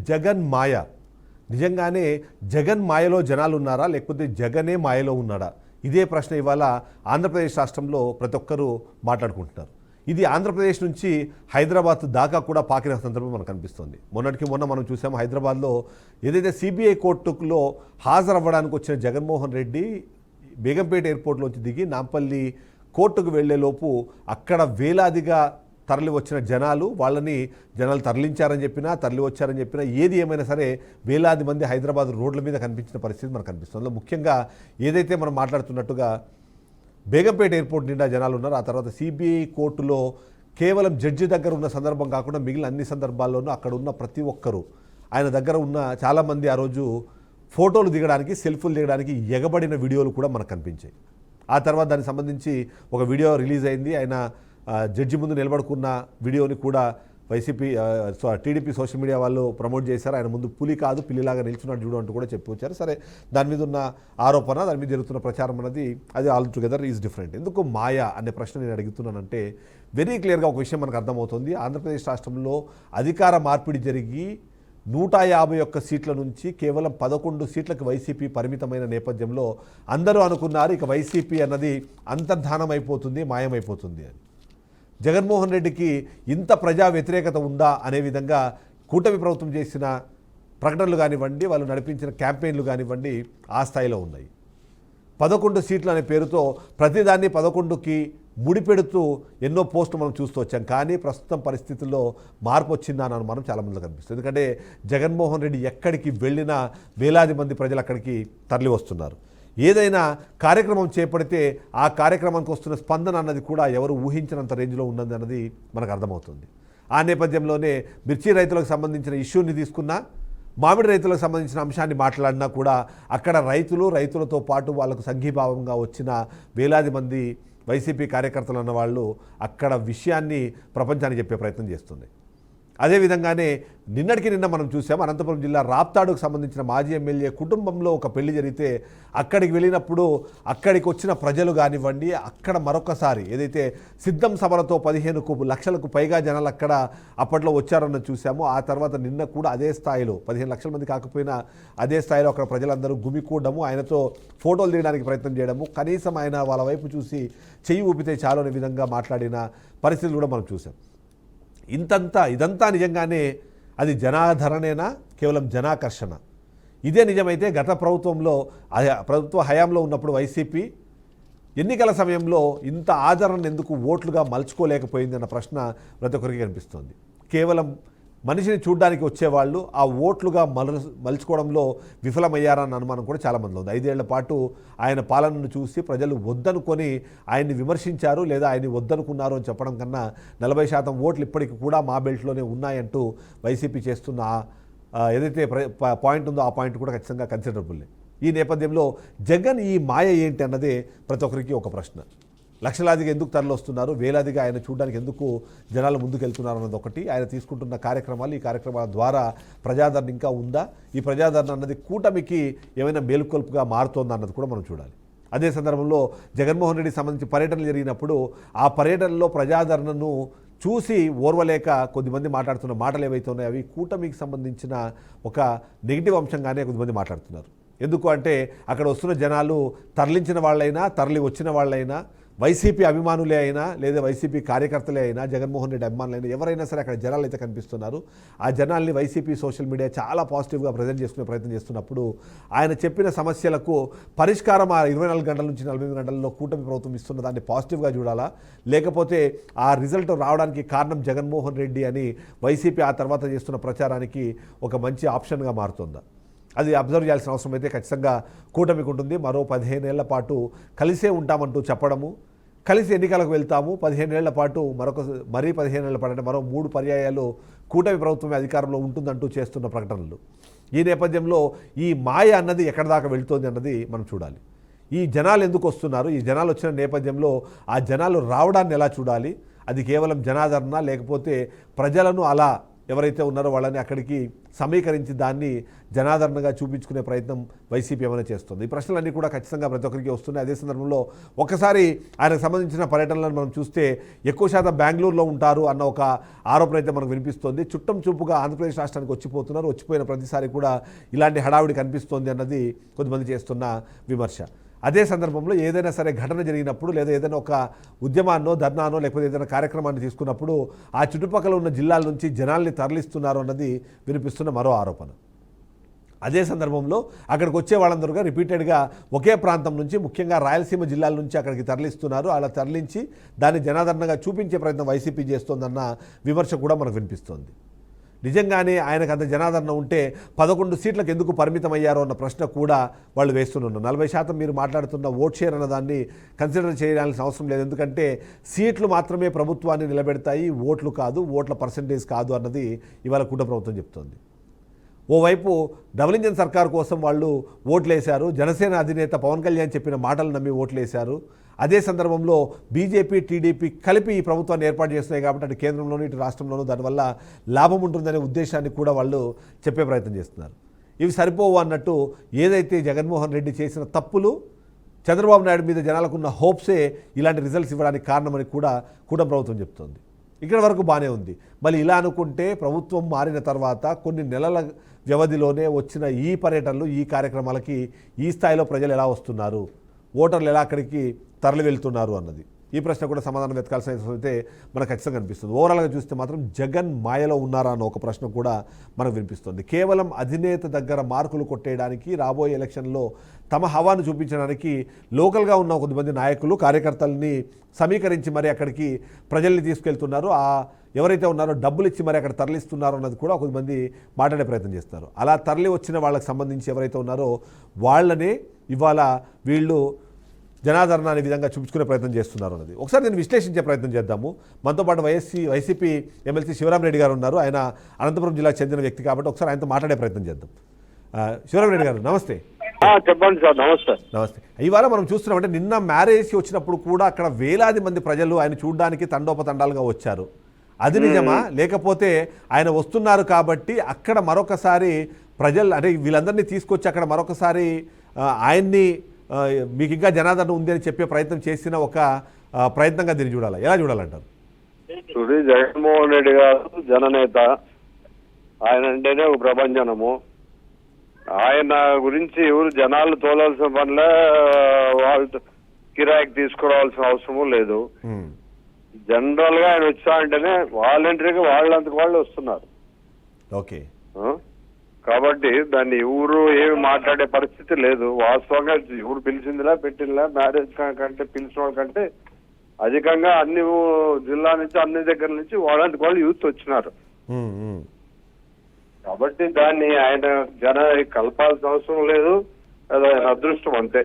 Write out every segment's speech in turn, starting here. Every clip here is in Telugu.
జగన్ మాయ నిజంగానే జగన్ మాయలో జనాలు ఉన్నారా లేకపోతే జగనే మాయలో ఉన్నాడా? ఇదే ప్రశ్న ఇవాళ ఆంధ్రప్రదేశ్ రాష్ట్రంలో ప్రతి ఒక్కరూ మాట్లాడుకుంటున్నారు. ఇది ఆంధ్రప్రదేశ్ నుంచి హైదరాబాద్ దాకా కూడా పాకిన సందర్భం మనకు కనిపిస్తుంది. మొన్న మనం చూసాము హైదరాబాద్లో ఏదైతే సిబిఐ కోర్టులో హాజరవ్వడానికి వచ్చిన జగన్మోహన్ రెడ్డి బేగంపేట ఎయిర్పోర్ట్లోంచి దిగి నాంపల్లి కోర్టుకు వెళ్లేలోపు అక్కడ వేలాదిగా తరలి వచ్చిన జనాలు తరలించారని చెప్పినా తరలి వచ్చారని చెప్పినా ఏది ఏమైనా సరే వేలాది మంది హైదరాబాద్ రోడ్ల మీద కనిపించిన పరిస్థితి మనకు కనిపిస్తుంది. ముఖ్యంగా ఏదైతే మనం మాట్లాడుతున్నట్టుగా బేగంపేట ఎయిర్పోర్ట్ నిండా జనాలు ఉన్నారు. ఆ తర్వాత సిబిఐ కోర్టులో కేవలం జడ్జి దగ్గర ఉన్న సందర్భం కాకుండా మిగిలిన అన్ని సందర్భాల్లోనూ అక్కడ ఉన్న ప్రతి ఒక్కరూ ఆయన దగ్గర ఉన్న చాలామంది ఆ రోజు ఫోటోలు దిగడానికి సెల్ఫీలు దిగడానికి ఎగబడిన వీడియోలు కూడా మనకు కనిపించాయి. ఆ తర్వాత దానికి సంబంధించి ఒక వీడియో రిలీజ్ అయింది. ఆయన జడ్జి ముందు నిలబడుకున్న వీడియోని కూడా టీడీపీ సోషల్ మీడియా వాళ్ళు ప్రమోట్ చేశారు. ఆయన ముందు పులి కాదు పిల్లిలాగా నిల్చున్నాడు చూడు అంటూ కూడా చెప్పొచ్చారు. సరే, దాని మీద ఉన్న ఆరోపణ, దాని మీద జరుగుతున్న ప్రచారం అన్నది అది ఆల్ టుగెదర్ ఈజ్ డిఫరెంట్. ఎందుకు మాయా అనే ప్రశ్న నేను అడుగుతున్నానంటే వెరీ క్లియర్గా ఒక విషయం మనకు అర్థమవుతుంది. ఆంధ్రప్రదేశ్ రాష్ట్రంలో అధికార మార్పిడి జరిగి 151 సీట్ల నుంచి కేవలం 11 సీట్లకు వైసీపీ పరిమితమైన నేపథ్యంలో అందరూ అనుకున్నారు ఇక వైసీపీ అన్నది అంతర్ధానం అయిపోతుంది, మాయమైపోతుంది అని. జగన్మోహన్ రెడ్డికి ఇంత ప్రజా వ్యతిరేకత ఉందా అనే విధంగా కూటమి ప్రభుత్వం చేసిన ప్రకటనలు కానివ్వండి, వాళ్ళు నడిపించిన క్యాంపెయిన్లు కానివ్వండి ఆ స్థాయిలో ఉన్నాయి. 11 సీట్లు అనే పేరుతో ప్రతిదాన్ని 11కి ముడిపెడుతూ ఎన్నో పోస్టులు మనం చూస్తూ వచ్చాం. కానీ ప్రస్తుతం పరిస్థితుల్లో మార్పు వచ్చిందా అని అనుమానం చాలామందిలో కనిపిస్తుంది. ఎందుకంటే జగన్మోహన్ రెడ్డి ఎక్కడికి వెళ్ళినా వేలాది మంది ప్రజలు అక్కడికి తరలి వస్తున్నారు. ఏదైనా కార్యక్రమం చేపడితే ఆ కార్యక్రమానికి వస్తున్న స్పందన అన్నది కూడా ఎవరు ఊహించినంత రేంజ్లో ఉన్నది అన్నది మనకు అర్థమవుతుంది. ఆ నేపథ్యంలోనే మిర్చి రైతులకు సంబంధించిన ఇష్యూని తీసుకున్నా, మామిడి రైతులకు సంబంధించిన అంశాన్ని మాట్లాడినా కూడా అక్కడ రైతులతో పాటు వాళ్ళకు సంఘీభావంగా వచ్చిన వేలాది మంది వైసీపీ కార్యకర్తలు అన్న వాళ్ళు అక్కడ విషయాన్ని ప్రపంచానికి చెప్పే ప్రయత్నం చేస్తుంది. అదేవిధంగానే నిన్న మనం చూసాం అనంతపురం జిల్లా రాప్తాడుకు సంబంధించిన మాజీ ఎమ్మెల్యే కుటుంబంలో ఒక పెళ్లి జరిగితే అక్కడికి వెళ్ళినప్పుడు అక్కడికి వచ్చిన ప్రజలు కానివ్వండి, అక్కడ మరొకసారి ఏదైతే సిద్ధం సభలతో 15 లక్షలకు పైగా జనాలు అక్కడ అప్పట్లో వచ్చారన్న చూసాము. ఆ తర్వాత నిన్న కూడా అదే స్థాయిలో 15 లక్షల మంది కాకపోయినా అదే స్థాయిలో అక్కడ ప్రజలందరూ గుమికూడము, ఆయనతో ఫోటోలు తీయడానికి ప్రయత్నం చేయడము, కనీసం ఆయన వాళ్ళ వైపు చూసి చెయ్యి ఊపితే చాలు అనే విధంగా మాట్లాడిన పరిస్థితులు కూడా మనం చూసాం. ఇదంతా నిజంగానే అది జనాదరణేనా, కేవలం జనాకర్షణ? ఇదే నిజమైతే గత ప్రభుత్వ హయాంలో ఉన్నప్పుడు వైసీపీ ఎన్నికల సమయంలో ఇంత ఆదరణ ఎందుకు ఓట్లుగా మలుచుకోలేకపోయింది అన్న ప్రశ్న ప్రతి ఒక్కరికి కనిపిస్తోంది. కేవలం మనిషిని చూడడానికి వచ్చేవాళ్ళు ఆ ఓట్లుగా మలుచుకోవడంలో విఫలమయ్యారన్న అనుమానం కూడా చాలామంది ఉంది. 5 ఏళ్ల పాటు ఆయన పాలనను చూసి ప్రజలు వద్దనుకొని ఆయన్ని విమర్శించారు, లేదా ఆయన్ని వద్దనుకున్నారు అని చెప్పడం కన్నా 40% ఓట్లు ఇప్పటికి కూడా మా బెల్ట్లోనే ఉన్నాయంటూ వైసీపీ చేస్తున్న ఏదైతే పాయింట్ ఉందో ఆ పాయింట్ కూడా ఖచ్చితంగా కన్సిడరబుల్లే. ఈ నేపథ్యంలో జగన్ ఈ మాయ ఏంటి అన్నదే ప్రతి ఒక్కరికి ఒక ప్రశ్న. లక్షలాదిగా ఎందుకు తరలి వస్తున్నారు, వేలాదిగా ఆయన చూడడానికి ఎందుకు జనాలు ముందుకెళ్తున్నారు అన్నది ఒకటి. ఆయన తీసుకుంటున్న కార్యక్రమాలు, ఈ కార్యక్రమాల ద్వారా ప్రజాదరణ ఇంకా ఉందా, ఈ ప్రజాదరణ అన్నది కూటమికి ఏమైనా మేలుకొల్పుగా మారుతోందా అన్నది కూడా మనం చూడాలి. అదే సందర్భంలో జగన్మోహన్ రెడ్డికి సంబంధించి పర్యటనలు జరిగినప్పుడు ఆ పర్యటనలో ప్రజాదరణను చూసి ఓర్వలేక కొద్దిమంది మాట్లాడుతున్న మాటలు ఏవైతే ఉన్నాయో అవి కూటమికి సంబంధించిన ఒక నెగిటివ్ అంశంగానే కొద్దిమంది మాట్లాడుతున్నారు. ఎందుకు అంటే అక్కడ వస్తున్న జనాలు తరలించిన వాళ్ళైనా తరలి వచ్చిన వాళ్ళైనా వైసీపీ అభిమానులే అయినా లేదా వైసీపీ కార్యకర్తలే అయినా జగన్మోహన్ రెడ్డి అభిమానులైనా ఎవరైనా సరే అక్కడ జనాలు అయితే కనిపిస్తున్నారు. ఆ జనాల్ని వైసీపీ సోషల్ మీడియా చాలా పాజిటివ్గా ప్రజెంట్ చేసుకునే ప్రయత్నం చేస్తున్నప్పుడు ఆయన చెప్పిన సమస్యలకు పరిష్కారం ఆ 24 గంటల నుంచి 48 గంటల్లో కూటమి ప్రభుత్వం ఇస్తున్న దాన్ని పాజిటివ్గా చూడాలా, లేకపోతే ఆ రిజల్ట్ రావడానికి కారణం జగన్మోహన్ రెడ్డి అని వైసీపీ ఆ తర్వాత చేస్తున్న ప్రచారానికి ఒక మంచి ఆప్షన్గా మారుతుందా? అది అబ్జర్వ్ చేయాల్సిన అవసరం అయితే ఖచ్చితంగా కూటమికి ఉంటుంది. మరో 15 ఏళ్ల పాటు కలిసే ఉంటామంటూ చెప్పడము, కలిసి ఎన్నికలకు వెళ్తాము, 15 ఏళ్ల పాటు మరీ 15 ఏళ్ల పాటు అంటే మరో 3 పర్యాయాలు కూటమి ప్రభుత్వమే అధికారంలో ఉంటుందంటూ చేస్తున్న ప్రకటనలు. ఈ నేపథ్యంలో ఈ మాయ అన్నది ఎక్కడి దాకా వెళ్తోంది అన్నది మనం చూడాలి. ఈ జనాలు ఎందుకు వస్తున్నారు, ఈ జనాలు వచ్చిన నేపథ్యంలో ఆ జనాలు రావడాన్ని ఎలా చూడాలి? అది కేవలం జనాదరణ, లేకపోతే ప్రజలను అలా ఎవరైతే ఉన్నారో వాళ్ళని అక్కడికి సమీకరించి దాన్ని జనాదరణగా చూపించుకునే ప్రయత్నం వైసీపీ ఏమైనా చేస్తుంది? ఈ ప్రశ్నలన్నీ కూడా ఖచ్చితంగా ప్రతి ఒక్కరికి వస్తున్నాయి. అదే సందర్భంలో ఒకసారి ఆయనకు సంబంధించిన పర్యటనలను మనం చూస్తే ఎక్కువ శాతం బెంగళూరులో ఉంటారు అన్న ఒక ఆరోపణ అయితే మనకు వినిపిస్తోంది. చుట్టం చూపుగా ఆంధ్రప్రదేశ్ రాష్ట్రానికి వచ్చిపోతున్నారు, వచ్చిపోయిన ప్రతిసారి కూడా ఇలాంటి హడావిడి కనిపిస్తోంది అన్నది కొంతమంది చేస్తున్న విమర్శ. అదే సందర్భంలో ఏదైనా సరే ఘటన జరిగినప్పుడు లేదా ఏదైనా ఒక ఉద్యమాన్నో ధర్నానో లేకపోతే ఏదైనా కార్యక్రమాన్ని తీసుకున్నప్పుడు ఆ చుట్టుపక్కల ఉన్న జిల్లాల నుంచి జనాల్ని తరలిస్తున్నారు అన్నది వినిపిస్తున్న మరో ఆరోపణ. అదే సందర్భంలో అక్కడికి వచ్చే వాళ్ళందరూగా రిపీటెడ్గా ఒకే ప్రాంతం నుంచి ముఖ్యంగా రాయలసీమ జిల్లాల నుంచి అక్కడికి తరలిస్తున్నారు. అలా తరలించి దాన్ని జనాదరణగా చూపించే ప్రయత్నం వైసీపీ చేస్తోందన్న విమర్శ కూడా మనకు వినిపిస్తోంది. నిజంగానే ఆయనకు అంత జనాదరణ ఉంటే 11 సీట్లకు ఎందుకు పరిమితం అయ్యారో అన్న ప్రశ్న కూడా వాళ్ళు వేస్తున్నారు. 40% మీరు మాట్లాడుతున్న ఓట్ షేర్ అన్న దాన్ని కన్సిడర్ చేయాల్సిన అవసరం లేదు. ఎందుకంటే సీట్లు మాత్రమే ప్రభుత్వాన్ని నిలబెడతాయి, ఓట్లు కాదు, ఓట్ల పర్సంటేజ్ కాదు అన్నది ఇవాళ కూటమి ప్రభుత్వం చెప్తోంది. ఓవైపు డబుల్ ఇంజన్ సర్కార్ కోసం వాళ్ళు ఓట్లేశారు, జనసేన అధినేత పవన్ కళ్యాణ్ చెప్పిన మాటలు నమ్మి ఓట్లేశారు. అదే సందర్భంలో బీజేపీ టీడీపీ కలిపి ఈ ప్రభుత్వాన్ని ఏర్పాటు చేస్తున్నాయి కాబట్టి అటు కేంద్రంలోనూ ఇటు రాష్ట్రంలోనూ దానివల్ల లాభం ఉంటుందనే ఉద్దేశాన్ని కూడా వాళ్ళు చెప్పే ప్రయత్నం చేస్తున్నారు. ఇవి సరిపోవు అన్నట్టు ఏదైతే జగన్మోహన్ రెడ్డి చేసిన తప్పులు చంద్రబాబు నాయుడు మీద జనాలకున్న హోప్సే ఇలాంటి రిజల్ట్స్ ఇవ్వడానికి కారణమని కూడా కూటమి ప్రభుత్వం చెప్తోంది. ఇక్కడ వరకు బాగానే ఉంది. మళ్ళీ ఇలా అనుకుంటే ప్రభుత్వం మారిన తర్వాత కొన్ని నెలల వ్యవధిలోనే వచ్చిన ఈ పర్యటనలు, ఈ కార్యక్రమాలకి ఈ స్థాయిలో ప్రజలు ఎలా వస్తున్నారు, ఓటర్లు ఎలా అక్కడికి తరలి వెళ్తున్నారు అన్నది ఈ ప్రశ్న కూడా సమాధానం వెతకాల్సిన అయితే మనకు ఖచ్చితంగా కనిపిస్తుంది. ఓవరాల్గా చూస్తే మాత్రం జగన్ మాయలో ఉన్నారా అన్న ఒక ప్రశ్న కూడా మనకు వినిపిస్తుంది. కేవలం అధినేత దగ్గర మార్కులు కొట్టేయడానికి, రాబోయే ఎలక్షన్లో తమ హవాను చూపించడానికి లోకల్గా ఉన్న కొద్దిమంది నాయకులు కార్యకర్తల్ని సమీకరించి మరి అక్కడికి ప్రజల్ని తీసుకెళ్తున్నారు. ఎవరైతే ఉన్నారో డబ్బులు ఇచ్చి మరి అక్కడ తరలిస్తున్నారో అన్నది కూడా కొద్దిమంది మాట్లాడే ప్రయత్నం చేస్తారు. అలా తరలి వచ్చిన వాళ్ళకి సంబంధించి ఎవరైతే ఉన్నారో వాళ్ళనే ఇవాళ వీళ్ళు జనాదరణ అనే విధంగా చూపించుకునే ప్రయత్నం చేస్తున్నారు అన్నది ఒకసారి నేను విశ్లేషించే ప్రయత్నం చేద్దాము. మనతో పాటు వైసీపీ ఎమ్మెల్సీ శివరామరెడ్డి గారు ఉన్నారు. ఆయన అనంతపురం జిల్లాకు చెందిన వ్యక్తి కాబట్టి ఒకసారి ఆయనతో మాట్లాడే ప్రయత్నం చేద్దాం. శివరామరెడ్డి గారు నమస్తే. చెప్పండి సార్. నమస్తే. నమస్తే. ఇవాళ మనం చూస్తున్నామంటే నిన్న మ్యారేజ్కి వచ్చినప్పుడు కూడా అక్కడ వేలాది మంది ప్రజలు ఆయన చూడడానికి తండోపతండాలుగా వచ్చారు. అది నిజమా, లేకపోతే ఆయన వస్తున్నారు కాబట్టి అక్కడ మరొకసారి ప్రజలు అంటే వీళ్ళందరినీ తీసుకొచ్చి అక్కడ మరొకసారి ఆయన్ని మీకు ఇంకా జనాదరణ ఉంది అని చెప్పే ప్రయత్నం చేసిన ఒక ప్రయత్నంగా దీన్ని చూడాలి, ఎలా చూడాలంటారు? చూడి, జగన్మోహన్ రెడ్డి గారు జననేత, ఆయన అంటేనే ఒక ప్రభంజనము. ఆయన గురించి ఎవరు జనాలు తోలాల్సిన పనిలే, వాళ్ళు కిరాయికి తీసుకురావాల్సిన అవసరము లేదు. జనరల్ గా ఆయన వచ్చా అంటేనే వాలంటరీగా వాళ్ళంతకు వాళ్ళు వస్తున్నారు. ఓకే. కాబట్టి దాన్ని ఎవరు ఏమి మాట్లాడే పరిస్థితి లేదు. వాస్తవంగా ఎవరు పిలిచిందిలా పెట్టిందిలా, మ్యారేజ్ కంటే పిలిచిన వాళ్ళ కంటే అధికంగా అన్ని జిల్లా నుంచి అన్ని దగ్గర నుంచి వాళ్ళంతకు వాళ్ళు యూత్ వచ్చినారు. కాబట్టి దాన్ని ఆయన కలపాల్సిన అవసరం లేదు, అది ఆయన అదృష్టం అంతే.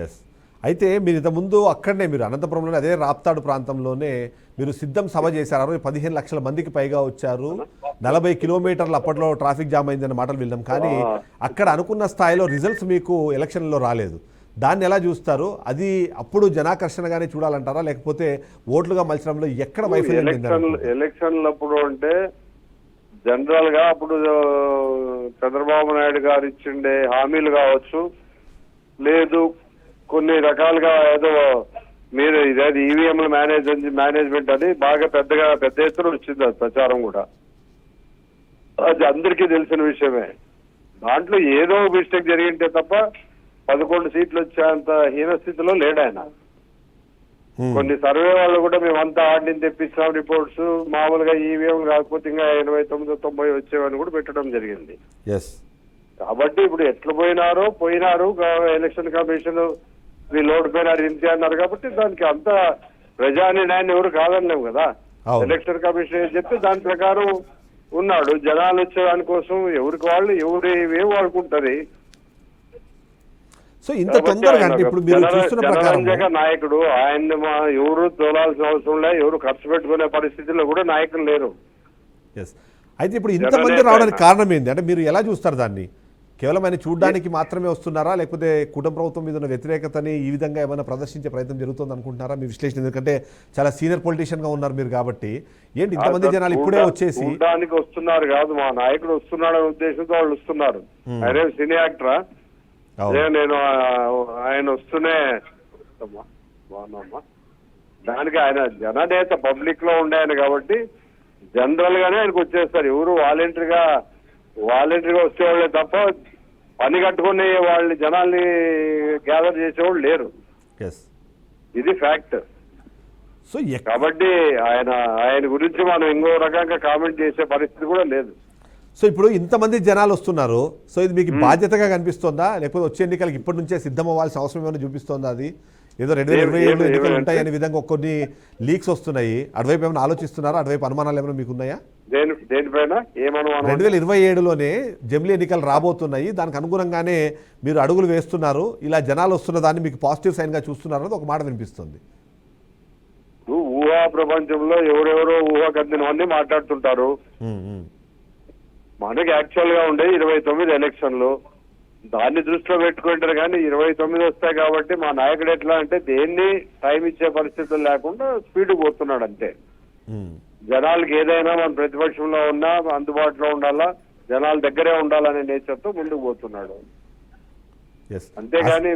ఎస్. అయితే మీరు ఇంతకుముందు అక్కడనే మీరు అనంతపురంలోనే అదే రాప్తాడు ప్రాంతంలోనే మీరు సిద్ధం సభ చేశారు. 15 లక్షల మందికి పైగా వచ్చారు. 40 కిలోమీటర్లు అప్పట్లో ట్రాఫిక్ జామ్ అయిందన్న మాటలు విన్నాం. కానీ అక్కడ అనుకున్న స్థాయిలో రిజల్ట్స్ మీకు ఎలక్షన్లో రాలేదు. దాన్ని ఎలా చూస్తారు? అది అప్పుడు జనాకర్షణగానే చూడాలంటారా, లేకపోతే ఓట్లుగా మలచడంలో ఎక్కడ వైఫల్యం? ఎలక్షన్లప్పుడు అంటే జనరల్ గా అప్పుడు చంద్రబాబు నాయుడు గారు ఇచ్చిండే హామీలు కావచ్చు, లేదు కొన్ని రకాలుగా ఏదో మీరు ఇదేది ఈవీఎంల మేనేజ్మెంట్ అని బాగా పెద్ద ఎత్తున వచ్చింది. అది ప్రచారం కూడా అది అందరికీ తెలిసిన విషయమే. దాంట్లో ఏదో మిస్టేక్ జరిగింటే తప్ప 11 సీట్లు వచ్చేంత హీనస్థితిలో లేడు ఆయన. కొన్ని సర్వే వాళ్ళు కూడా మేమంతా ఆడిని తెప్పించాం రిపోర్ట్స్, మామూలుగా ఈవీఎంలు కాకపోతే ఇంకా 89-90 వచ్చేవని కూడా పెట్టడం జరిగింది. కాబట్టి ఇప్పుడు ఎట్లా పోయినారు ఎలక్షన్ కమిషన్ వీళ్ళు ఓడిపోయినారు ఇంతే అన్నారు. కాబట్టి దానికి అంత ప్రజానిర్ణయాన్ని ఎవరు కాదనలేము కదా. ఎలక్షన్ కమిషన్ ఏం చెప్తే దాని ప్రకారం ఉన్నాడు. జనాలు వచ్చే దానికోసం ఎవరికి వాళ్ళు ఏం వాడుకుంటది. సో ఇంత తొందరగా అంటే ఇప్పుడు మీరు చూస్తున్న ప్రకారం నాయకుడు ఆయన్ని ఎవరు తోలాల్సిన అవసరం లేదు, ఎవరు ఖర్చు పెట్టుకునే పరిస్థితిలో కూడా నాయకులు లేరు. అయితే ఇప్పుడు ఇంతమంది రావడానికి కారణం ఏంటి అంటే మీరు ఎలా చూస్తారు దాన్ని? కేవలం ఆయన చూడడానికి మాత్రమే వస్తున్నారా, లేకపోతే కుటుంబ ప్రభుత్వం మీద ఉన్న వ్యతిరేకతని ఈ విధంగా ఏమైనా ప్రదర్శించే ప్రయత్నం జరుగుతుంది అనుకుంటున్నారా? మీ విశ్లేషణ, ఎందుకంటే చాలా సీనియర్ పొలిటీషియన్ గా ఉన్నారు మీరు కాబట్టి. ఏంటి ఇంతమంది జనాలు ఇప్పుడే వచ్చేసి చూడడానికి వస్తున్నారు కాదు, మా నాయకుడు వస్తున్నాడు అనే ఉద్దేశంతో వాళ్ళు వస్తున్నారు. ఆయన సినీ యాక్టరా? నేను ఆయన వస్తూనే బాగున్నామ్మా, దానికి ఆయన జననేత పబ్లిక్ లో ఉండే ఆయన కాబట్టి జనరల్ గానే ఆయనకు వచ్చేస్తారు. ఎవరు వాలంటరీగా వచ్చేవాళ్ళే తప్ప పని కట్టుకుని వాళ్ళని జనాల్ని గ్యాదర్ చేసేవాళ్ళు లేరు. ఇది ఫ్యాక్ట్. సో కాబట్టి ఆయన గురించి మనం ఇంకో రకంగా కామెంట్ చేసే పరిస్థితి కూడా లేదు. సో ఇప్పుడు ఇంతమంది జనాలు వస్తున్నారు, సో ఇది మీకు బాధ్యతగా కనిపిస్తోందా, లేకపోతే వచ్చే ఎన్నికలకు ఇప్పటి నుంచే సిద్ధం అవ్వాల్సిన అవసరం ఏమైనా చూపిస్తోందా? అది ఏదో 2027 ఎన్నికలు ఉంటాయి అనే విధంగా కొన్ని లీక్స్ వస్తున్నాయి. అటువైపు ఏమైనా ఆలోచిస్తున్నారా? అటువైపు అనుమానాలు ఏమైనా మీకు ఉన్నాయా? దేనిపైన 2027లోనే జమిలీ ఎన్నికలు రాబోతున్నాయి, దానికి అనుగుణంగానే మీరు అడుగులు వేస్తున్నారు, ఇలా జనాలు వస్తున్న దాన్ని మీకు పాజిటివ్ సైన్ గా చూస్తున్నారని ఒక మాట వినిపిస్తుంది. ఊహా ప్రపంచంలో ఎవరెవరో ఊహాకందినవన్నీ మాట్లాడుతుంటారు. మనకి యాక్చువల్ గా ఉండే 29 ఎలక్షన్లు, దాన్ని దృష్టిలో పెట్టుకుంటారు. కానీ 29 వస్తాయి కాబట్టి మా నాయకుడు ఎట్లా అంటే దేన్ని టైం ఇచ్చే పరిస్థితులు లేకుండా స్పీడ్ పోతున్నాడు అంతే. జనాలకి ఏదైనా మన ప్రతిపక్షంలో ఉన్నా అందుబాటులో ఉండాలా, జనాల దగ్గరే ఉండాలనే నేచర్తో ముందుకు పోతున్నాడు. అంతేగాని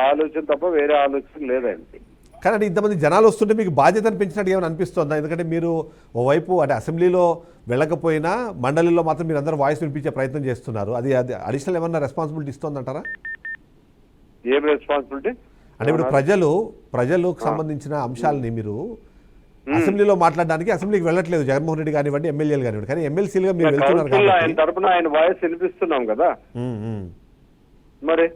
ఆలోచన తప్ప వేరే ఆలోచన లేదండి. కానీ ఇంతమంది జనాలు వస్తుంటే మీకు బాధ్యతను పెంచినట్టు ఏమైనా అనిపిస్తుందా? ఎందుకంటే మీరు ఓవైపు అంటే అసెంబ్లీలో వెళ్ళకపోయినా మండలిలో మాత్రం మీరు అందరూ వాయిస్ వినిపించే ప్రయత్నం చేస్తున్నారు. అది అడిషనల్ ఏమన్నా రెస్పాన్సిబిలిటీ ఇస్తుందంటారా? ఏం రెస్పాన్సిబిలిటీ అంటే ఇప్పుడు ప్రజలకు సంబంధించిన అంశాలని మీరు అసెంబ్లీలో మాట్లాడడానికి అసెంబ్లీకి వెళ్ళట్లేదు, జగన్మోహన్ రెడ్డి కానివ్వండి, ఎమ్మెల్యేలు కానివ్వండి, కానీ ఎమ్మెల్సీలుగా మీరు వెళ్తున్నారు ఆయన తరపున ఆయన వాయిస్ వినిపిస్తున్నాం కదా. మరి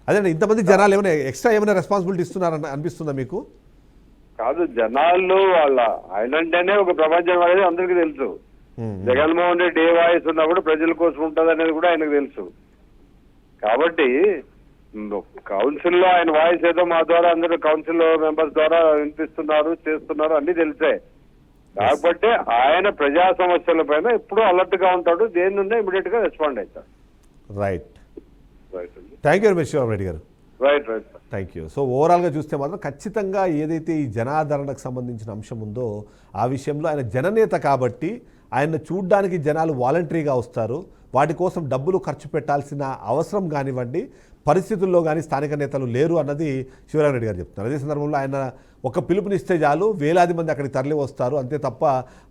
అదే ఇంతమంది జనాలు ఏమైనా ఎక్స్ట్రా ఏమైనా రెస్పాన్సిబిలిటీ ఇస్తున్నారని అనిపిస్తుందా మీకు? కాదు, జనాలు ఆయన అంటేనే ఒక ప్రపంచం అనేది అందరికీ తెలుసు. జగన్మోహన్ రెడ్డి ఏ వాయిస్ ఉన్నా కూడా ప్రజల కోసం ఉంటుంది అనేది కూడా ఆయనకు తెలుసు. కాబట్టి కౌన్సిల్ లో ఆయన వాయిస్ ఏదో మా ద్వారా అందరూ కౌన్సిల్ మెంబర్స్ ద్వారా వినిపిస్తున్నారు, చేస్తున్నారు, అన్ని తెలిసే. కాబట్టి ఆయన ప్రజా సమస్యల పైన ఎప్పుడూ అలర్ట్ గా ఉంటాడు, దేని నుండి ఇమీడియట్ గా రెస్పాండ్ అవుతాడు. Right. Thank you very much Sivarama Reddy గారు. రైట్. Thank you. సో ఓవరాల్గా చూస్తే మాత్రం ఖచ్చితంగా ఏదైతే ఈ జనాదరణకు సంబంధించిన అంశం ఉందో ఆ విషయంలో ఆయన జననేత కాబట్టి ఆయన చూడ్డానికి జనాలు వాలంటరీగా వస్తారు. వాటి కోసం డబ్బులు ఖర్చు పెట్టాల్సిన అవసరం కానివ్వండి, పరిస్థితుల్లో కానీ స్థానిక నేతలు లేరు అన్నది శివరామరెడ్డి గారు చెప్తున్నారు. అదే సందర్భంలో ఆయన ఒక పిలుపునిస్తే చాలు వేలాది మంది అక్కడికి తరలి వస్తారు, అంతే తప్ప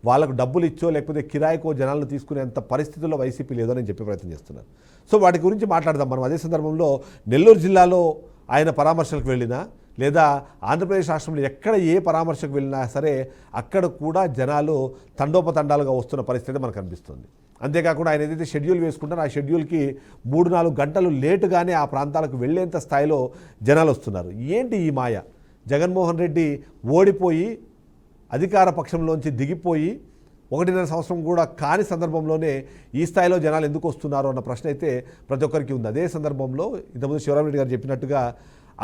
వాళ్ళకు డబ్బులు ఇచ్చో లేకపోతే కిరాయికో జనాలను తీసుకునేంత పరిస్థితుల్లో వైసీపీ లేదో అని చెప్పే ప్రయత్నం చేస్తున్నారు. సో వాటి గురించి మాట్లాడదాం మనం. అదే సందర్భంలో నెల్లూరు జిల్లాలో ఆయన పరామర్శలకు వెళ్ళినా లేదా ఆంధ్రప్రదేశ్ రాష్ట్రంలో ఎక్కడ ఏ పరామర్శకు వెళ్ళినా సరే అక్కడ కూడా జనాలు తండోపతండాలుగా వస్తున్న పరిస్థితి మనకు కనిపిస్తుంది. అంతేకాకుండా ఆయన ఏదైతే షెడ్యూల్ వేసుకుంటారో ఆ షెడ్యూల్కి 3-4 గంటలు లేటుగానే ఆ ప్రాంతాలకు వెళ్ళేంత స్థాయిలో జనాలు వస్తున్నారు. ఏంటి ఈ మాయ? జగన్మోహన్ రెడ్డి ఓడిపోయి అధికార పక్షంలోంచి దిగిపోయి 1.5 సంవత్సరం కూడా కాని సందర్భంలోనే ఈ స్థాయిలో జనాలు ఎందుకు వస్తున్నారు అన్న ప్రశ్న అయితే ప్రతి ఒక్కరికి ఉంది. అదే సందర్భంలో ఇంతకుముందు శివరామరెడ్డి గారు చెప్పినట్టుగా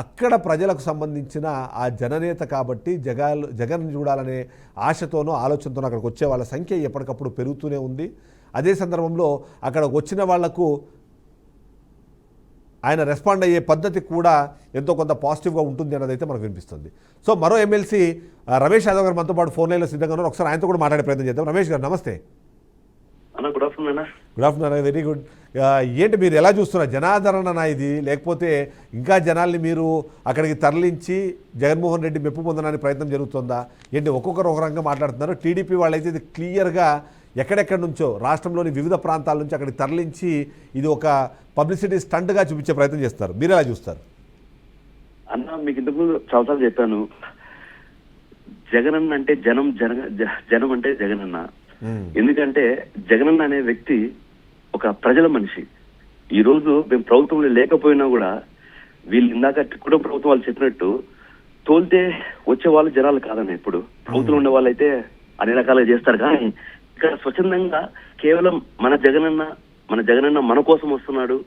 అక్కడ ప్రజలకు సంబంధించిన ఆ జననేత కాబట్టి జగన్ చూడాలనే ఆశతోనో ఆలోచనతోనో అక్కడికి వచ్చే వాళ్ళ సంఖ్య ఎప్పటికప్పుడు పెరుగుతూనే ఉంది. అదే సందర్భంలో అక్కడ వచ్చిన వాళ్లకు ఆయన రెస్పాండ్ అయ్యే పద్ధతి కూడా ఎంతో కొంత పాజిటివ్గా ఉంటుంది అన్నదైతే మనకు వినిపిస్తుంది. సో మరో ఎమ్మెల్సీ రమేష్ యాదవ్ గారు మనతో పాటు ఫోన్ లైన్లో సిద్ధంగా ఉన్నారు. ఒకసారి ఆయనతో కూడా మాట్లాడే ప్రయత్నం చేద్దాం. రమేష్ గారు నమస్తే. Good afternoon. Good afternoon, very good. ఏంటి మీరు ఎలా చూస్తున్నారు? జనాదరణ ఇది, లేకపోతే ఇంకా జనాల్ని మీరు అక్కడికి తరలించి జగన్మోహన్ రెడ్డి మెప్పు పొందడానికి ప్రయత్నం జరుగుతుందా? ఏంటి ఒక్కొక్కరు ఒక రంగా మాట్లాడుతున్నారు. టీడీపీ వాళ్ళైతే ఇది క్లియర్గా ఎక్కడెక్కడి నుంచో రాష్ట్రంలోని వివిధ ప్రాంతాల నుంచి అక్కడికి తరలించి ఇది ఒక పబ్లిసిటీ స్టంట్గా చూపించే ప్రయత్నం చేస్తారు. మీరు ఎలా చూస్తారు? అన్న, మీకు ఇంతకుముందు చాలాసార్లు చెప్పాను, జగనన్న అంటే జనం అంటే జగనన్న. ఎందుకంటే జగనన్న అనే వ్యక్తి ఒక ప్రజల మనిషి. ఈ రోజు మేము ప్రభుత్వంలో లేకపోయినా కూడా వీళ్ళు ఇందాక కుటుంబ ప్రభుత్వం వాళ్ళు చెప్పినట్టు తోలితే వచ్చే వాళ్ళు జనాలు కాదన్న. ఇప్పుడు ప్రభుత్వంలో ఉండే వాళ్ళు అయితే అన్ని రకాలుగా చేస్తారు, కానీ ఇక్కడ స్వచ్ఛందంగా కేవలం మన జగనన్న మన కోసం వస్తున్నాడు.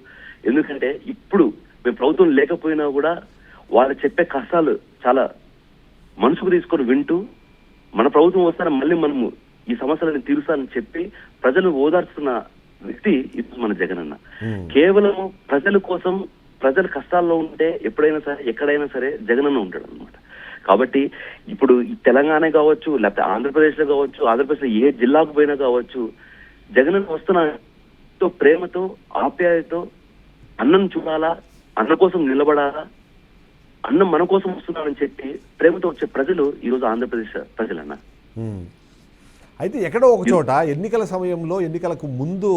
ఎందుకంటే ఇప్పుడు మేము ప్రభుత్వం లేకపోయినా కూడా వాళ్ళు చెప్పే కష్టాలు చాలా మనసుకు తీసుకొని వింటూ మన ప్రభుత్వం వస్తారా మళ్ళీ మనము ఈ సమస్యలను తీరుస్తానని చెప్పి ప్రజలు ఓదార్చుతున్న వ్యక్తి ఇప్పుడు మన జగన్ అన్న. కేవలం ప్రజల కోసం, ప్రజల కష్టాల్లో ఉంటే ఎప్పుడైనా సరే ఎక్కడైనా సరే జగన్ అన్న ఉంటాడు అనమాట. కాబట్టి ఇప్పుడు ఈ తెలంగాణ కావచ్చు, లేకపోతే ఆంధ్రప్రదేశ్ లో కావచ్చు, ఆంధ్రప్రదేశ్ లో ఏ జిల్లాకు పోయినా కావచ్చు, జగన్ అన్న వస్తున్న ప్రేమతో, ఆప్యాయతో అన్నం చూడాలా, అన్న కోసం నిలబడాలా, అన్నం మన కోసం వస్తున్నారని చెప్పి ప్రేమతో వచ్చే ప్రజలు ఈరోజు ఆంధ్రప్రదేశ్ ప్రజలన్న. అయితే ఎక్కడో ఒక చోట ఎన్నికల సమయంలో, ఎన్నికలకు ముందు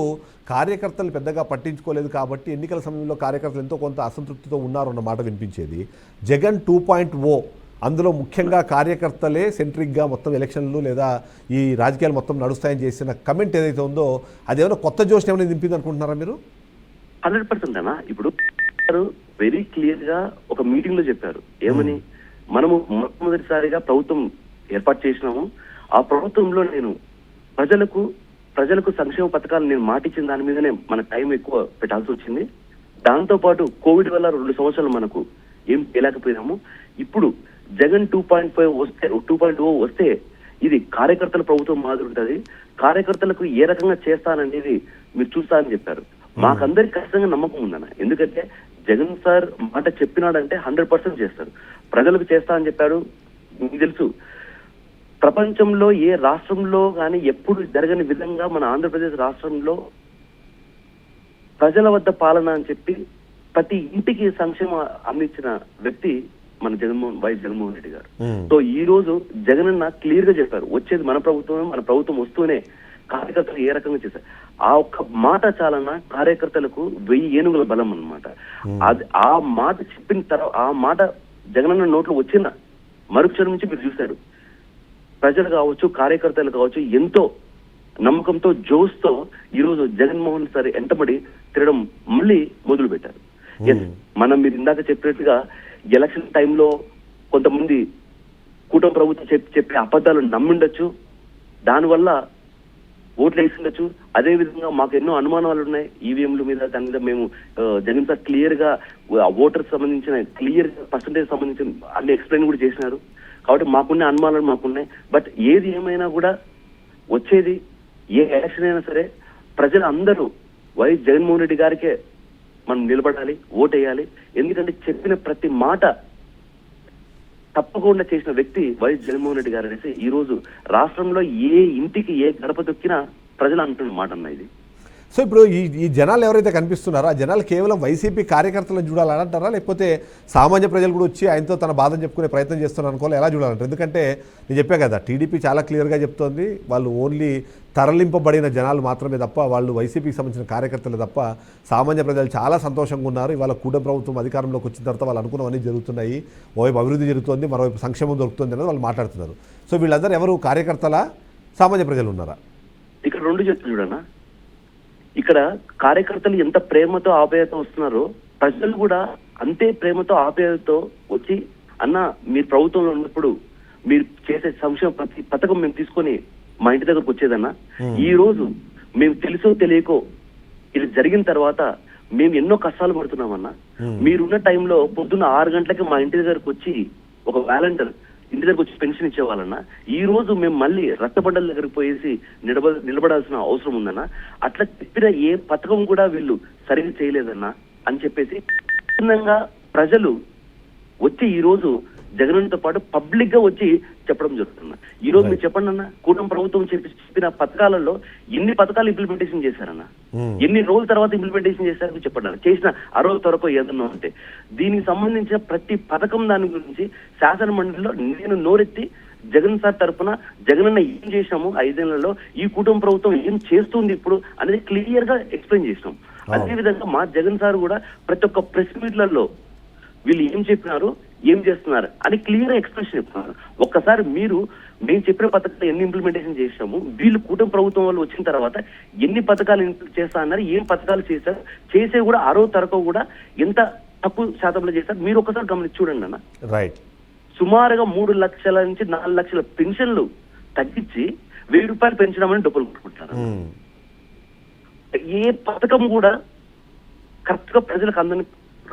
కార్యకర్తలు పెద్దగా పట్టించుకోలేదు కాబట్టి ఎన్నికల సమయంలో కార్యకర్తలు ఎంతో కొంత అసంతృప్తితో ఉన్నారు అన్న మాట వినిపించేది. జగన్ 2.0 అందులో ముఖ్యంగా కార్యకర్తలే సెంట్రిక్గా మొత్తం ఎలక్షన్లు లేదా ఈ రాజకీయాలు మొత్తం నడుస్తాయని చేసిన కమెంట్ ఏదైతే ఉందో అదేమైనా కొత్త జోష్ ఏమైనా దింపింది అనుకుంటున్నారా మీరు? 100% అన్న. ఇప్పుడు వెరీ క్లియర్ గా ఒక మీటింగ్ లో చెప్పారు ఏమని, మనము మొట్టమొదటిసారిగా ప్రభుత్వం ఏర్పాటు చేసినాము, ఆ ప్రభుత్వంలో నేను ప్రజలకు సంక్షేమ పథకాలు నేను మాటిచ్చిన దాని మీదనే మన టైం ఎక్కువ పెట్టాల్సి వచ్చింది. దాంతో పాటు కోవిడ్ వల్ల 2 సంవత్సరాలు మనకు ఏం చేయలేకపోయినాము. ఇప్పుడు జగన్ 2.0 వస్తే ఇది కార్యకర్తల ప్రభుత్వం మాదిరి ఉంటుంది, కార్యకర్తలకు ఏ రకంగా చేస్తాననేది మీరు చూస్తారని చెప్పారు. మాకందరికి ఖచ్చితంగా నమ్మకం ఉందన్న. ఎందుకంటే జగన్ సార్ మాట చెప్పినాడంటే 100% చేస్తారు. ప్రజలకు చేస్తా అని చెప్పాడు. మీకు తెలుసు, ప్రపంచంలో ఏ రాష్ట్రంలో కానీ ఎప్పుడు జరగని విధంగా మన ఆంధ్రప్రదేశ్ రాష్ట్రంలో ప్రజల వద్ద పాలన అని చెప్పి ప్రతి ఇంటికి సంక్షేమం అందించిన వ్యక్తి మన జగన్మోహన్ రెడ్డి గారు. సో ఈ రోజు జగన్ అన్న క్లియర్ గా చెప్పారు, వచ్చేది మన ప్రభుత్వం వస్తూనే కార్యకర్తలు ఏ రకంగా చేశారు. ఆ ఒక్క మాట చాలన్నా కార్యకర్తలకు 1000 ఏనుగుల బలం అన్నమాట. ఆ మాట చెప్పిన తర్వాత, ఆ మాట జగనన్న నోట్లో వచ్చిన మరుక్షణం నుంచి మీరు చూశారు, ప్రజలు కావచ్చు, కార్యకర్తలు కావచ్చు, ఎంతో నమ్మకంతో, జోష్తో ఈరోజు జగన్మోహన్ సార్ ఎంటబడి తిరగడం మళ్ళీ మొదలు పెట్టారు. మనం మీరు ఇందాక చెప్పినట్టుగా ఎలక్షన్ టైంలో కొంతమంది కూటమి ప్రభుత్వం చెప్పే అబద్ధాలు నమ్మిండొచ్చు, దానివల్ల ఓట్లు వేసిండొచ్చు. అదే విధంగా మాకు ఎన్నో అనుమానాలు ఉన్నాయి ఈవీఎంల మీద, దాని మీద మేము జగన్ సార్ క్లియర్ గా ఓటర్స్ సంబంధించిన క్లియర్ పర్సంటేజ్ సంబంధించిన అన్ని ఎక్స్ప్లెయిన్ కూడా చేసినారు. కాబట్టి మాకున్న అనుమానాలు మాకున్నాయి. బట్ ఏది ఏమైనా కూడా వచ్చేది ఏ ఎలక్షన్ అయినా సరే ప్రజలు అందరూ వైఎస్ జగన్మోహన్ రెడ్డి గారికే మనం నిలబడాలి, ఓటేయాలి. ఎందుకంటే చెప్పిన ప్రతి మాట తప్పకుండా చేసిన వ్యక్తి వైఎస్ జగన్మోహన్ రెడ్డి గారు అనేసి ఈ రోజు రాష్ట్రంలో ఏ ఇంటికి ఏ గడప దొక్కినా ప్రజలు అంటున్న మాట అన్న ఇది. సో ఇప్పుడు ఈ జనాలు ఎవరైతే కనిపిస్తున్నారో ఆ జనాలు కేవలం వైసీపీ కార్యకర్తలను చూడాలంటారా, లేకపోతే సామాన్య ప్రజలు కూడా వచ్చి ఆయనతో తన బాధను చెప్పుకునే ప్రయత్నం చేస్తున్నారు అనుకోవాలి, ఎలా చూడాలంటారు? ఎందుకంటే నేను చెప్పా కదా, టీడీపీ చాలా క్లియర్గా చెప్తోంది, వాళ్ళు ఓన్లీ తరలింపబడిన జనాలు మాత్రమే తప్ప వాళ్ళు వైసీపీకి సంబంధించిన కార్యకర్తలు తప్ప సామాన్య ప్రజలు చాలా సంతోషంగా ఉన్నారు. ఇవాళ కూటమి ప్రభుత్వం అధికారంలోకి వచ్చిన తర్వాత వాళ్ళు అనుకున్నవన్నీ జరుగుతున్నాయి, ఓవైపు అభివృద్ధి జరుగుతుంది, మరోవైపు సంక్షేమం దొరుకుతుంది అనేది వాళ్ళు మాట్లాడుతున్నారు. సో వీళ్ళందరూ ఎవరు కార్యకర్తలా, సామాన్య ప్రజలు ఉన్నారా? ఇక్కడ 2 చెప్తాను చూడన్నా. ఇక్కడ కార్యకర్తలు ఎంత ప్రేమతో ఆప్యాయతతో వస్తున్నారో ప్రజలు కూడా అంతే ప్రేమతో ఆప్యాయతతో వచ్చి, అన్న మీరు ప్రభుత్వంలో ఉన్నప్పుడు మీరు చేసే సంక్షేమ ప్రతి పథకం మేము తీసుకొని మా ఇంటి దగ్గరకు వచ్చేదన్నా. ఈ రోజు మేము తెలుసో తెలియకో ఇది జరిగిన తర్వాత మేము ఎన్నో కష్టాలు పడుతున్నామన్నా. మీరున్న టైంలో పొద్దున్న 6 గంటలకి మా ఇంటి దగ్గరకు వచ్చి ఒక వాలంటీర్ ఇంటి దగ్గరకు వచ్చి పెన్షన్ ఇచ్చేవాళ్ళన్నా. ఈ రోజు మేము మళ్ళీ రక్తబండల దగ్గరికి పోయేసి నిలబడాల్సిన అవసరం ఉందన్నా. అట్లా చెప్పిన ఏ పథకం కూడా వీళ్ళు సరిగ్గా చేయలేదన్నా అని చెప్పేసి ప్రజలు వచ్చి ఈ రోజు జగన్తో పాటు పబ్లిక్ గా వచ్చి చెప్పడం జరుగుతుంది. ఈ రోజు మీరు చెప్పండి అన్న, కూటమి ప్రభుత్వం చెప్పిన పథకాలలో ఎన్ని పథకాలు ఇంప్లిమెంటేషన్ చేశారన్న, ఎన్ని రోజుల తర్వాత ఇంప్లిమెంటేషన్ చేశారని చెప్పండి అన్న. చేసిన 60 తరపు ఏదన్నా అంటే దీనికి సంబంధించిన ప్రతి పథకం దాని గురించి శాసన మండలిలో నేను నోరెత్తి జగన్ సార్ తరఫున జగనన్న ఏం చేసినాము 5 ఏళ్లలో, ఈ కూటమి ప్రభుత్వం ఏం చేస్తుంది ఇప్పుడు అనేది క్లియర్ గా ఎక్స్ప్లెయిన్ చేసినాం. అదే విధంగా మా జగన్ సార్ కూడా ప్రతి ఒక్క ప్రెస్ మీట్లలో వీళ్ళు ఏం చెప్పినారు, ఏం చేస్తున్నారు అని క్లియర్ గా ఎక్స్ప్రెషన్ చెప్తున్నారు. ఒక్కసారి మేము చెప్పిన పథకాలు ఎన్ని ఇంప్లిమెంటేషన్ చేసాము, వీళ్ళు కూటమి ప్రభుత్వం వాళ్ళు వచ్చిన తర్వాత ఎన్ని పథకాలు చేస్తా అన్నారు, ఏం పథకాలు చేశారు, చేసే కూడా 60 తరగతి కూడా ఎంత తక్కువ శాతంలో చేశారు మీరు ఒకసారి గమనించి చూడండి అన్న. రైట్. సుమారుగా 3 లక్షల నుంచి 4 లక్షల పెన్షన్లు తగ్గించి 1000 రూపాయలు పెంచడామని డబ్బులు కొట్టుకుంటారు. ఏ పథకం కూడా కరెక్ట్ గా ప్రజలకు అందని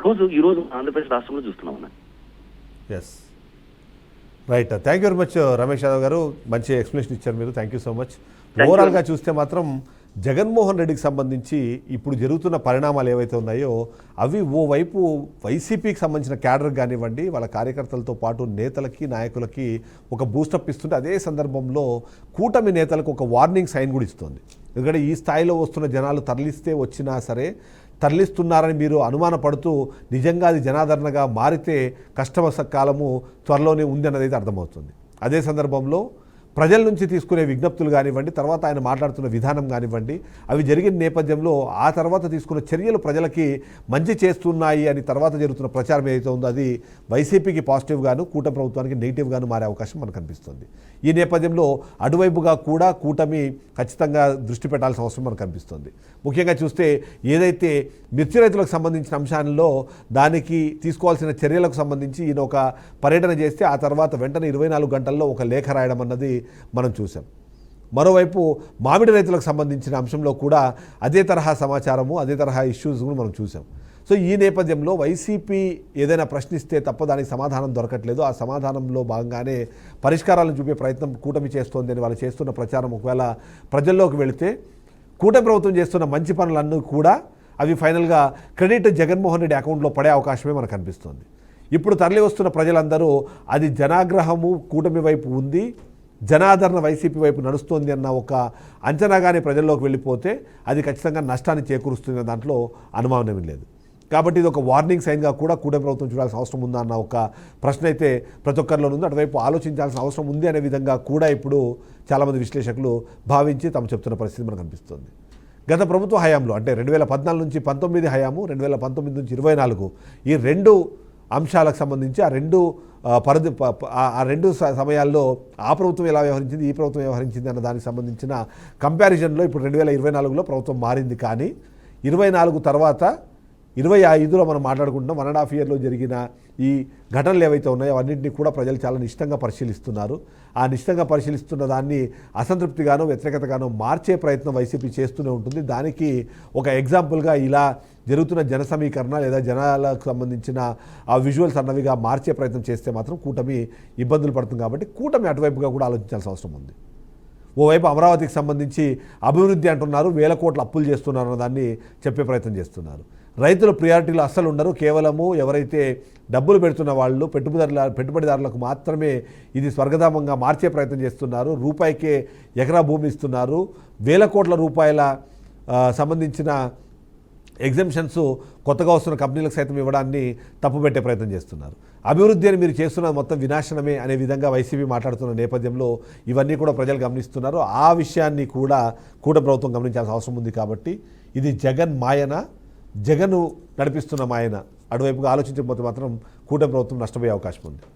రోజు ఈ రోజు ఆంధ్రప్రదేశ్ రాష్ట్రంలో చూస్తున్నాం అన్న. Yes, right. Thank you very much Ramesh Yadav గారు, మంచి ఎక్స్ప్లెనేషన్ ఇచ్చారు మీరు. Thank you so much. ఓవరాల్గా చూస్తే మాత్రం జగన్మోహన్ రెడ్డికి సంబంధించి ఇప్పుడు జరుగుతున్న పరిణామాలు ఏవైతే ఉన్నాయో అవి ఓవైపు వైసీపీకి సంబంధించిన క్యాడర్ కానివ్వండి, వాళ్ళ కార్యకర్తలతో పాటు నేతలకి నాయకులకి ఒక బూస్టప్ ఇస్తుంటే, అదే సందర్భంలో కూటమి నేతలకు ఒక వార్నింగ్ సైన్ కూడా ఇస్తుంది. ఎందుకంటే ఈ స్థాయిలో వస్తున్న జనాలు తరలిస్తే వచ్చినా సరే తరలిస్తున్నారని మీరు అనుమానపడుతూ నిజంగా అది జనాదరణగా మారితే కష్టకాలము త్వరలోనే ఉంది అన్నది అర్థమవుతుంది. అదే సందర్భంలో ప్రజల నుంచి తీసుకునే విజ్ఞప్తులు కానివ్వండి, తర్వాత ఆయన మాట్లాడుతున్న విధానం కానివ్వండి, అవి జరిగిన నేపథ్యంలో ఆ తర్వాత తీసుకున్న చర్యలు ప్రజలకి మంచి చేస్తున్నాయి అని తర్వాత జరుగుతున్న ప్రచారం ఏదైతే ఉందో అది వైసీపీకి పాజిటివ్గాను, కూటమి ప్రభుత్వానికి నెగిటివ్గాను మారే అవకాశం మనకు కనిపిస్తుంది. ఈ నేపథ్యంలో అటువైపుగా కూడా కూటమి ఖచ్చితంగా దృష్టి పెట్టాల్సిన అవసరం మనకు కనిపిస్తుంది. ముఖ్యంగా చూస్తే ఏదైతే మిర్చి రైతులకు సంబంధించిన అంశాల్లో దానికి తీసుకోవాల్సిన చర్యలకు సంబంధించి ఈయన ఒక పర్యటన చేస్తే ఆ తర్వాత వెంటనే 24 గంటల్లో ఒక లేఖ రాయడం అన్నది మనం చూసాం. మరోవైపు మామిడి రైతులకు సంబంధించిన అంశంలో కూడా అదే తరహా సమాచారము, అదే తరహా ఇష్యూస్ కూడా మనం చూసాం. సో ఈ నేపథ్యంలో వైసీపీ ఏదైనా ప్రశ్నిస్తే తప్ప దానికి సమాధానం దొరకట్లేదు. ఆ సమాధానంలో భాగంగానే పరిష్కారాలను చూపే ప్రయత్నం కూటమి చేస్తోంది అని వాళ్ళు చేస్తున్న ప్రచారం ఒకవేళ ప్రజల్లోకి వెళితే కూటమి ప్రభుత్వం చేస్తున్న మంచి పనులన్నీ కూడా అవి ఫైనల్గా క్రెడిట్ జగన్మోహన్ రెడ్డి అకౌంట్లో పడే అవకాశమే మనకు కనిపిస్తుంది. ఇప్పుడు తరలి వస్తున్న ప్రజలందరూ అది జనాగ్రహము కూటమి వైపు ఉంది, జనాదరణ వైసీపీ వైపు నడుస్తోంది అన్న ఒక అంచనాగానే ప్రజల్లోకి వెళ్ళిపోతే అది ఖచ్చితంగా నష్టాన్ని చేకూరుస్తున్న దాంట్లో అనుమానం లేదు. కాబట్టి ఇది ఒక వార్నింగ్ సైన్గా కూడా కూటమి ప్రభుత్వం చూడాల్సిన అవసరం ఉందా అన్న ఒక ప్రశ్న అయితే ప్రతి ఒక్కరిలో ఉంది. అటువైపు ఆలోచించాల్సిన అవసరం ఉంది అనే విధంగా కూడా ఇప్పుడు చాలామంది విశ్లేషకులు భావించి తాము చెప్తున్న పరిస్థితి మనకు కనిపిస్తుంది. గత ప్రభుత్వ హయాంలో అంటే 2014 నుంచి 19 హయాము, 2019 నుంచి 24 ఈ రెండు అంశాలకు సంబంధించి ఆ రెండు సమయాల్లో ఆ ప్రభుత్వం ఎలా వ్యవహరించింది, ఈ ప్రభుత్వం వ్యవహరించింది అన్న దానికి సంబంధించిన కంపారిజన్లో ఇప్పుడు 2024లో ప్రభుత్వం మారింది. కానీ 24 తర్వాత 25లో మనం మాట్లాడుకుంటున్నాం. 1.5 ఇయర్లో జరిగిన ఈ ఘటనలు ఏవైతే ఉన్నాయో అవన్నింటినీ కూడా ప్రజలు చాలా నిశ్చితంగా పరిశీలిస్తున్నారు. ఆ నిశ్చితంగా పరిశీలిస్తున్న దాన్ని అసంతృప్తిగానో వ్యతిరేకతగానో మార్చే ప్రయత్నం వైసీపీ చేస్తూనే ఉంటుంది. దానికి ఒక ఎగ్జాంపుల్గా ఇలా జరుగుతున్న జన సమీకరణ లేదా జనాలకు సంబంధించిన ఆ విజువల్స్ అన్నవిగా మార్చే ప్రయత్నం చేస్తే మాత్రం కూటమి ఇబ్బందులు పడుతుంది. కాబట్టి కూటమి అటువైపుగా కూడా ఆలోచించాల్సిన అవసరం ఉంది. ఓవైపు అమరావతికి సంబంధించి అభివృద్ధి అంటున్నారు, 1000 కోట్ల అప్పులు చేస్తున్నారు అన్న దాన్ని చెప్పే ప్రయత్నం చేస్తున్నారు. రైతుల ప్రియారిటీలు అస్సలు ఉండరు, కేవలము ఎవరైతే డబ్బులు పెడుతున్న వాళ్ళు పెట్టుబడిదారులకు మాత్రమే ఇది స్వర్గధామంగా మార్చే ప్రయత్నం చేస్తున్నారు. రూపాయికే ఎకరా భూమి ఇస్తున్నారు. 1000 కోట్ల రూపాయల సంబంధించిన ఎగ్జంప్షన్స్ కొత్తగా వస్తున్న కంపెనీలకు సైతం ఇవ్వడాన్ని తప్పుపెట్టే ప్రయత్నం చేస్తున్నారు. అభివృద్ధి అని మీరు చేస్తున్న మొత్తం వినాశనమే అనే విధంగా వైసీపీ మాట్లాడుతున్న నేపథ్యంలో ఇవన్నీ కూడా ప్రజలు గమనిస్తున్నారు. ఆ విషయాన్ని కూడా కూటమి ప్రభుత్వం గమనించాల్సిన అవసరం ఉంది. కాబట్టి ఇది జగన్ మాయన, జగన్ నడిపిస్తున్న మాయన, అటువైపుగా ఆలోచించకపోతే మాత్రం కూటమి ప్రభుత్వం నష్టపోయే అవకాశం ఉంది.